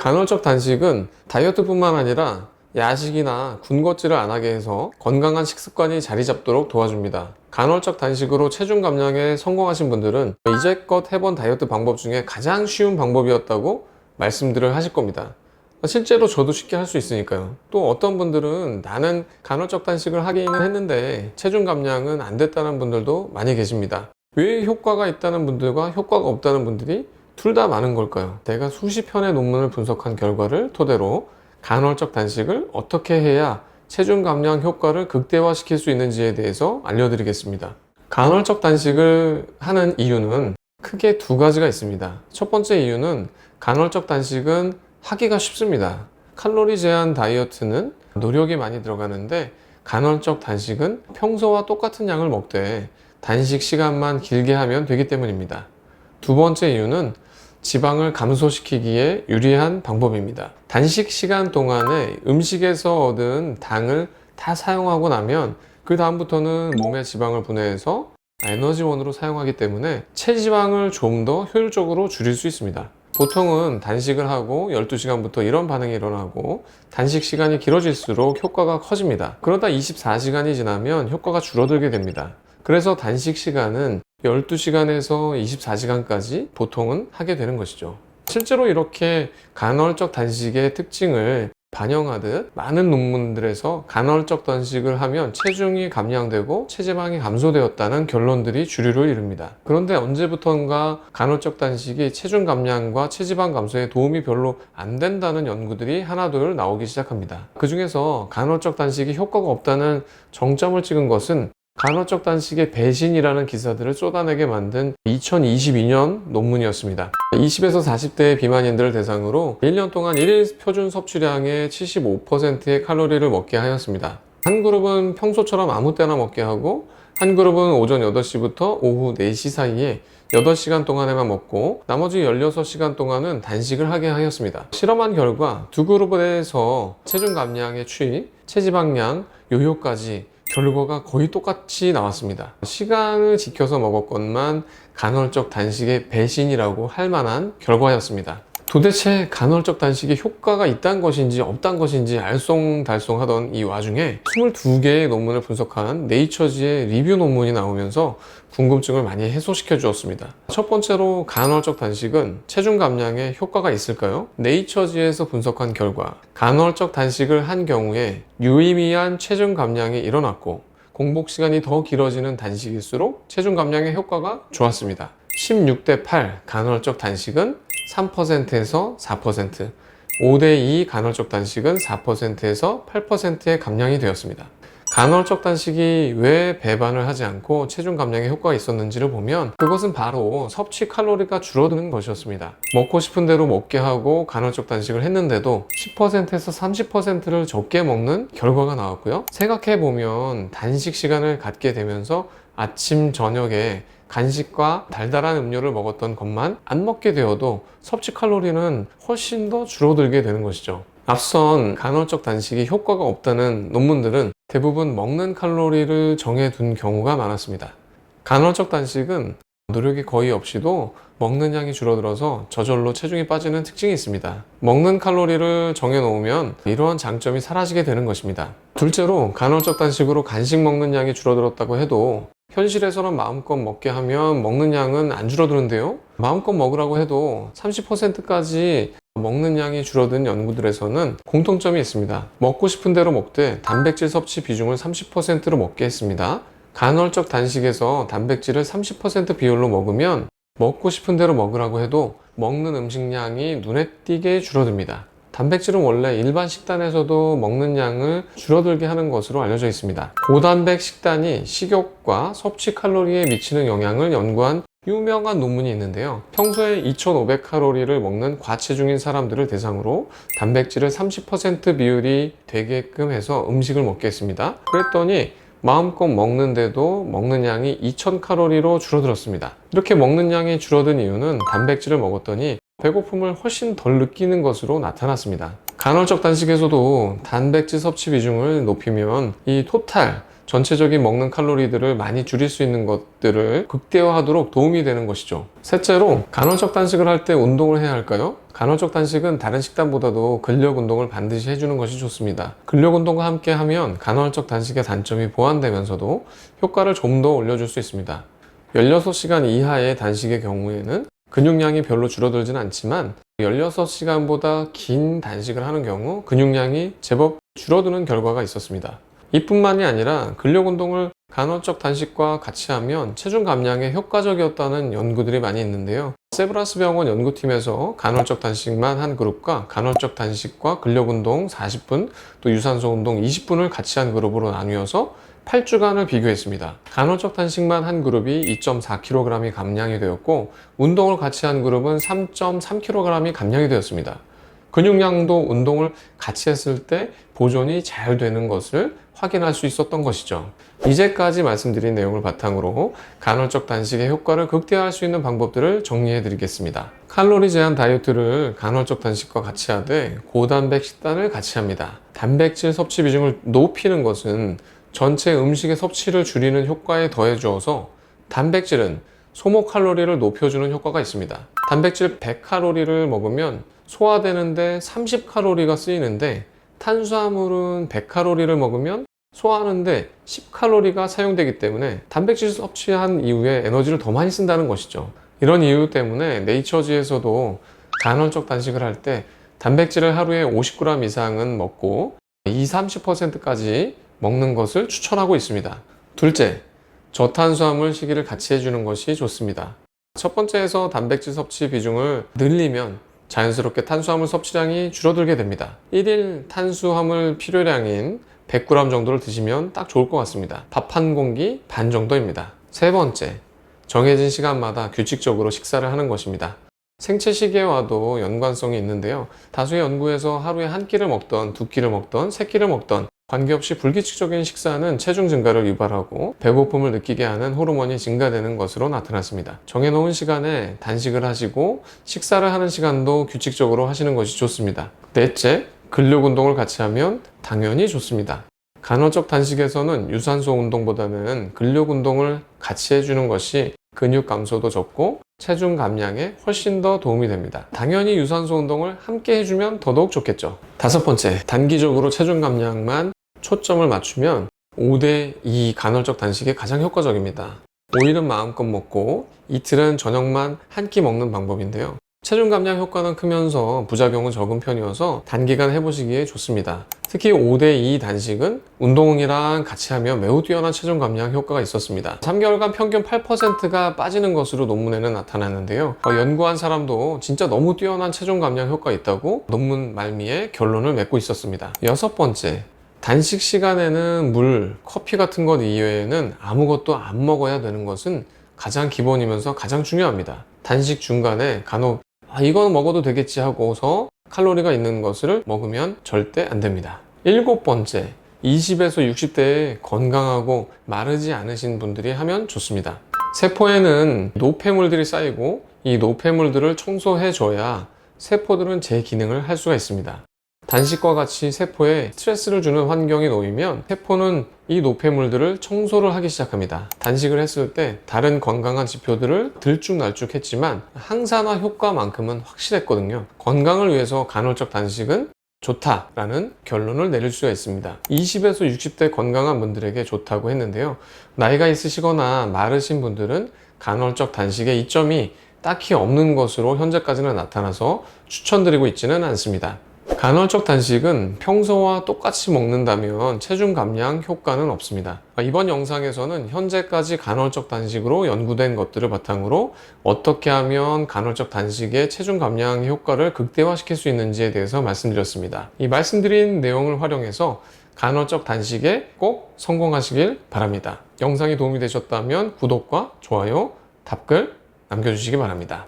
간헐적 단식은 다이어트뿐만 아니라 야식이나 군것질을 안 하게 해서 건강한 식습관이 자리 잡도록 도와줍니다. 간헐적 단식으로 체중 감량에 성공하신 분들은 이제껏 해본 다이어트 방법 중에 가장 쉬운 방법이었다고 말씀들을 하실 겁니다. 실제로 저도 쉽게 할 수 있으니까요. 또 어떤 분들은 나는 간헐적 단식을 하기는 했는데 체중 감량은 안 됐다는 분들도 많이 계십니다. 왜 효과가 있다는 분들과 효과가 없다는 분들이 둘 다 많은 걸까요? 제가 수십 편의 논문을 분석한 결과를 토대로 간헐적 단식을 어떻게 해야 체중 감량 효과를 극대화시킬 수 있는지에 대해서 알려드리겠습니다. 간헐적 단식을 하는 이유는 크게 두 가지가 있습니다. 첫 번째 이유는 간헐적 단식은 하기가 쉽습니다. 칼로리 제한 다이어트는 노력이 많이 들어가는데 간헐적 단식은 평소와 똑같은 양을 먹되 단식 시간만 길게 하면 되기 때문입니다. 두 번째 이유는 지방을 감소시키기에 유리한 방법입니다. 단식 시간 동안에 음식에서 얻은 당을 다 사용하고 나면 그 다음부터는 몸에 지방을 분해해서 에너지원으로 사용하기 때문에 체지방을 좀 더 효율적으로 줄일 수 있습니다. 보통은 단식을 하고 12시간부터 이런 반응이 일어나고 단식 시간이 길어질수록 효과가 커집니다. 그러다 24시간이 지나면 효과가 줄어들게 됩니다. 그래서 단식 시간은 12시간에서 24시간까지 보통은 하게 되는 것이죠. 실제로 이렇게 간헐적 단식의 특징을 반영하듯 많은 논문들에서 간헐적 단식을 하면 체중이 감량되고 체지방이 감소되었다는 결론들이 주류를 이룹니다. 그런데 언제부턴가 간헐적 단식이 체중 감량과 체지방 감소에 도움이 별로 안 된다는 연구들이 하나둘 나오기 시작합니다. 그 중에서 간헐적 단식이 효과가 없다는 정점을 찍은 것은 간헐적 단식의 배신이라는 기사들을 쏟아내게 만든 2022년 논문이었습니다. 20에서 40대 비만인들을 대상으로 1년 동안 1일 표준 섭취량의 75%의 칼로리를 먹게 하였습니다. 한 그룹은 평소처럼 아무 때나 먹게 하고 한 그룹은 오전 8시부터 오후 4시 사이에 8시간 동안에만 먹고 나머지 16시간 동안은 단식을 하게 하였습니다. 실험한 결과 두 그룹에서 체중 감량의 추이, 체지방량, 요요까지 결과가 거의 똑같이 나왔습니다. 시간을 지켜서 먹었건만 간헐적 단식의 배신이라고 할 만한 결과였습니다. 도대체 간헐적 단식이 효과가 있다는 것인지 없다는 것인지 알쏭달쏭하던 이 와중에 22개의 논문을 분석한 네이처지의 리뷰 논문이 나오면서 궁금증을 많이 해소시켜 주었습니다. 첫 번째로 간헐적 단식은 체중 감량에 효과가 있을까요? 네이처지에서 분석한 결과 간헐적 단식을 한 경우에 유의미한 체중 감량이 일어났고 공복 시간이 더 길어지는 단식일수록 체중 감량의 효과가 좋았습니다. 16대 8 간헐적 단식은 3%에서 4%, 5대2 간헐적 단식은 4%에서 8%의 감량이 되었습니다. 간헐적 단식이 왜 배반을 하지 않고 체중 감량에 효과가 있었는지를 보면 그것은 바로 섭취 칼로리가 줄어드는 것이었습니다. 먹고 싶은 대로 먹게 하고 간헐적 단식을 했는데도 10%에서 30%를 적게 먹는 결과가 나왔고요. 생각해보면 단식 시간을 갖게 되면서 아침, 저녁에 간식과 달달한 음료를 먹었던 것만 안 먹게 되어도 섭취 칼로리는 훨씬 더 줄어들게 되는 것이죠. 앞선 간헐적 단식이 효과가 없다는 논문들은 대부분 먹는 칼로리를 정해둔 경우가 많았습니다. 간헐적 단식은 노력이 거의 없이도 먹는 양이 줄어들어서 저절로 체중이 빠지는 특징이 있습니다. 먹는 칼로리를 정해놓으면 이러한 장점이 사라지게 되는 것입니다. 둘째로 간헐적 단식으로 간식 먹는 양이 줄어들었다고 해도 현실에서는 마음껏 먹게 하면 먹는 양은 안 줄어드는데요. 마음껏 먹으라고 해도 30%까지 먹는 양이 줄어든 연구들에서는 공통점이 있습니다. 먹고 싶은 대로 먹되 단백질 섭취 비중을 30%로 먹게 했습니다. 간헐적 단식에서 단백질을 30% 비율로 먹으면 먹고 싶은 대로 먹으라고 해도 먹는 음식량이 눈에 띄게 줄어듭니다. 단백질은 원래 일반 식단에서도 먹는 양을 줄어들게 하는 것으로 알려져 있습니다. 고단백 식단이 식욕과 섭취 칼로리에 미치는 영향을 연구한 유명한 논문이 있는데요. 평소에 2,500칼로리를 먹는 과체중인 사람들을 대상으로 단백질을 30% 비율이 되게끔 해서 음식을 먹게 했습니다. 그랬더니 마음껏 먹는데도 먹는 양이 2,000칼로리로 줄어들었습니다. 이렇게 먹는 양이 줄어든 이유는 단백질을 먹었더니 배고픔을 훨씬 덜 느끼는 것으로 나타났습니다. 간헐적 단식에서도 단백질 섭취 비중을 높이면 이 토탈 전체적인 먹는 칼로리들을 많이 줄일 수 있는 것들을 극대화하도록 도움이 되는 것이죠. 셋째로, 간헐적 단식을 할 때 운동을 해야 할까요? 간헐적 단식은 다른 식단보다도 근력 운동을 반드시 해주는 것이 좋습니다. 근력 운동과 함께 하면 간헐적 단식의 단점이 보완되면서도 효과를 좀 더 올려줄 수 있습니다. 16시간 이하의 단식의 경우에는 근육량이 별로 줄어들진 않지만 16시간보다 긴 단식을 하는 경우 근육량이 제법 줄어드는 결과가 있었습니다. 이뿐만이 아니라 근력 운동을 간헐적 단식과 같이 하면 체중 감량에 효과적이었다는 연구들이 많이 있는데요. 세브란스 병원 연구팀에서 간헐적 단식만 한 그룹과 간헐적 단식과 근력 운동 40분, 또 유산소 운동 20분을 같이 한 그룹으로 나뉘어서 8주간을 비교했습니다. 간헐적 단식만 한 그룹이 2.4kg이 감량이 되었고, 운동을 같이 한 그룹은 3.3kg이 감량이 되었습니다. 근육량도 운동을 같이 했을 때 보존이 잘 되는 것을 확인할 수 있었던 것이죠. 이제까지 말씀드린 내용을 바탕으로 간헐적 단식의 효과를 극대화할 수 있는 방법들을 정리해 드리겠습니다. 칼로리 제한 다이어트를 간헐적 단식과 같이 하되 고단백 식단을 같이 합니다. 단백질 섭취 비중을 높이는 것은 전체 음식의 섭취를 줄이는 효과에 더해 주어서 단백질은 소모 칼로리를 높여주는 효과가 있습니다. 단백질 100칼로리를 먹으면 소화되는데 30칼로리가 쓰이는데, 탄수화물은 100칼로리를 먹으면 소화하는데 10칼로리가 사용되기 때문에 단백질 섭취한 이후에 에너지를 더 많이 쓴다는 것이죠. 이런 이유 때문에 네이처지에서도 간헐적 단식을 할 때 단백질을 하루에 50g 이상은 먹고 20-30%까지 먹는 것을 추천하고 있습니다. 둘째, 저탄수화물 식이를 같이 해주는 것이 좋습니다. 첫 번째에서 단백질 섭취 비중을 늘리면 자연스럽게 탄수화물 섭취량이 줄어들게 됩니다. 1일 탄수화물 필요량인 100g 정도를 드시면 딱 좋을 것 같습니다. 밥 한 공기 반 정도입니다. 세 번째, 정해진 시간마다 규칙적으로 식사를 하는 것입니다. 생체 시계와도 연관성이 있는데요. 다수의 연구에서 하루에 한 끼를 먹던, 두 끼를 먹던, 세 끼를 먹던 관계없이 불규칙적인 식사는 체중 증가를 유발하고 배고픔을 느끼게 하는 호르몬이 증가되는 것으로 나타났습니다. 정해놓은 시간에 단식을 하시고 식사를 하는 시간도 규칙적으로 하시는 것이 좋습니다. 넷째, 근력 운동을 같이 하면 당연히 좋습니다. 간헐적 단식에서는 유산소 운동보다는 근력 운동을 같이 해주는 것이 근육 감소도 적고 체중 감량에 훨씬 더 도움이 됩니다. 당연히 유산소 운동을 함께 해주면 더더욱 좋겠죠. 다섯 번째, 단기적으로 체중 감량만 초점을 맞추면 5대2 간헐적 단식이 가장 효과적입니다. 5일은 마음껏 먹고 이틀은 저녁만 한 끼 먹는 방법인데요. 체중 감량 효과는 크면서 부작용은 적은 편이어서 단기간 해보시기에 좋습니다. 특히 5대2 단식은 운동이랑 같이 하면 매우 뛰어난 체중 감량 효과가 있었습니다. 3개월간 평균 8%가 빠지는 것으로 논문에는 나타났는데요. 연구한 사람도 진짜 너무 뛰어난 체중 감량 효과가 있다고 논문 말미에 결론을 맺고 있었습니다. 여섯 번째, 단식 시간에는 물, 커피 같은 것 이외에는 아무것도 안 먹어야 되는 것은 가장 기본이면서 가장 중요합니다. 단식 중간에 간혹 이건 먹어도 되겠지 하고서 칼로리가 있는 것을 먹으면 절대 안 됩니다. 일곱 번째, 20에서 60대에 건강하고 마르지 않으신 분들이 하면 좋습니다. 세포에는 노폐물들이 쌓이고 이 노폐물들을 청소해 줘야 세포들은 제 기능을 할 수가 있습니다. 단식과 같이 세포에 스트레스를 주는 환경이 놓이면 세포는 이 노폐물들을 청소를 하기 시작합니다. 단식을 했을 때 다른 건강한 지표들을 들쭉날쭉했지만 항산화 효과만큼은 확실했거든요. 건강을 위해서 간헐적 단식은 좋다라는 결론을 내릴 수가 있습니다. 20에서 60대 건강한 분들에게 좋다고 했는데요. 나이가 있으시거나 마르신 분들은 간헐적 단식의 이점이 딱히 없는 것으로 현재까지는 나타나서 추천드리고 있지는 않습니다. 간헐적 단식은 평소와 똑같이 먹는다면 체중 감량 효과는 없습니다. 이번 영상에서는 현재까지 간헐적 단식으로 연구된 것들을 바탕으로 어떻게 하면 간헐적 단식의 체중 감량 효과를 극대화시킬 수 있는지에 대해서 말씀드렸습니다. 이 말씀드린 내용을 활용해서 간헐적 단식에 꼭 성공하시길 바랍니다. 영상이 도움이 되셨다면 구독과 좋아요, 답글 남겨주시기 바랍니다.